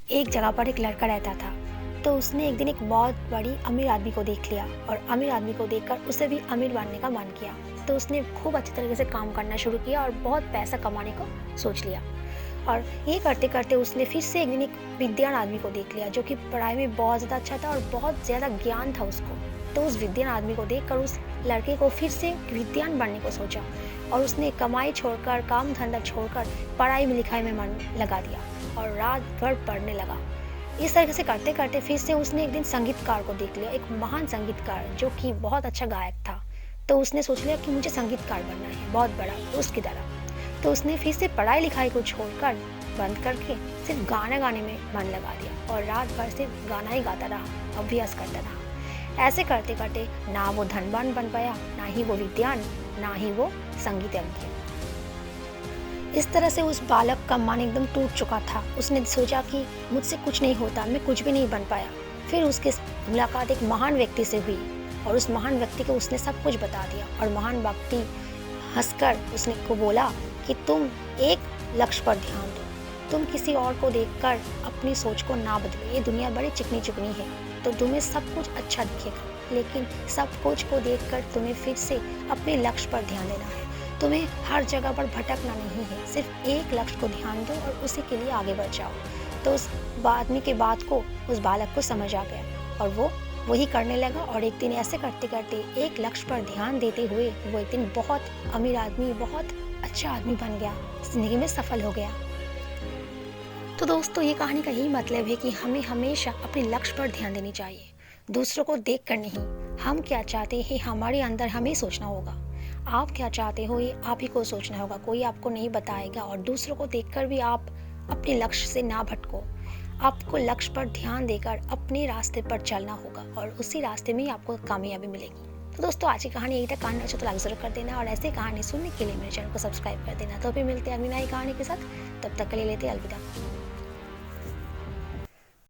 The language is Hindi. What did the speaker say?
एक जगह पर एक लड़का रहता था। तो उसने एक दिन एक बहुत बड़ी अमीर आदमी को देख लिया और अमीर आदमी को देखकर उसे भी अमीर बनने का मन किया। तो उसने खूब अच्छे तरीके से काम करना शुरू किया और बहुत पैसा कमाने को सोच लिया। और ये करते करते उसने फिर से एक दिन एक विद्वान आदमी को देख लिया जो कि पढ़ाई में बहुत ज़्यादा अच्छा था और बहुत ज़्यादा ज्ञान था उसको। तो उस विद्वान आदमी को देखकर उस लड़के को फिर से विद्वान बनने को सोचा और उसने कमाई छोड़कर, काम धंधा छोड़कर पढ़ाई में लिखाई में मन लगा दिया और रात भर पढ़ने लगा। इस तरीके से करते करते फिर से उसने एक दिन संगीतकार को देख लिया, एक महान संगीतकार जो कि बहुत अच्छा गायक था। तो उसने सोच लिया कि मुझे संगीतकार बनना है, बहुत बड़ा उसकी तरह। तो उसने फिर से पढ़ाई लिखाई को छोड़कर बंद करके सिर्फ गाना गाने में मन लगा दिया और रात भर सिर्फ गाना ही गाता रहा, अभ्यास करता रहा। ऐसे करते करते ना वो धनवान बन पाया, ना ही वो विद्वान, ना ही वो संगीतज्ञ। इस तरह से उस बालक का मन एकदम टूट चुका था। उसने सोचा कि मुझसे कुछ नहीं होता, मैं कुछ भी नहीं बन पाया। फिर उसकी मुलाकात एक महान व्यक्ति से हुई और उस महान व्यक्ति को उसने सब कुछ बता दिया और महान व्यक्ति हंसकर उसने को बोला कि तुम एक लक्ष्य पर ध्यान दो, तुम किसी और को देखकर अपनी सोच को ना बदलो। ये दुनिया बड़ी चिकनी चुकनी है, तो तुम्हें सब कुछ अच्छा दिखेगा, लेकिन सब कुछ को देखकर तुम्हें फिर से अपने लक्ष्य पर ध्यान देना है। तुम्हें हर जगह पर भटकना नहीं है, सिर्फ एक लक्ष्य को ध्यान दो और उसी के लिए आगे बढ़ जाओ। तो उस आदमी के बात को उस बालक को समझ आ गया और वो वही करने लगा और एक दिन ऐसे करते करते एक लक्ष्य पर ध्यान देते हुए वो एक दिन बहुत अमीर आदमी, बहुत अच्छा आदमी बन गया, जिंदगी में सफल हो गया। तो दोस्तों, ये कहानी का यही मतलब है कि हमें हमेशा अपने लक्ष्य पर ध्यान देनी चाहिए, दूसरों को देख कर नहीं। हम क्या चाहते हैं हमारे अंदर हमें सोचना होगा। आप क्या चाहते हो ये आप ही को सोचना होगा, कोई आपको नहीं बताएगा। और दूसरों को देखकर भी आप अपने लक्ष्य से ना भटको। आपको लक्ष्य पर ध्यान देकर अपने रास्ते पर चलना होगा और उसी रास्ते में ही आपको कामयाबी मिलेगी। तो दोस्तों, आज की कहानी यही तक। कहानी अच्छा तो लाइक जरूर कर देना और ऐसे कहानी सुनने के लिए मेरे चैनल को सब्सक्राइब कर देना। तो फिर मिलते हैं अगली नई कहानी के साथ, तब तक के लिए लेते अलविदा।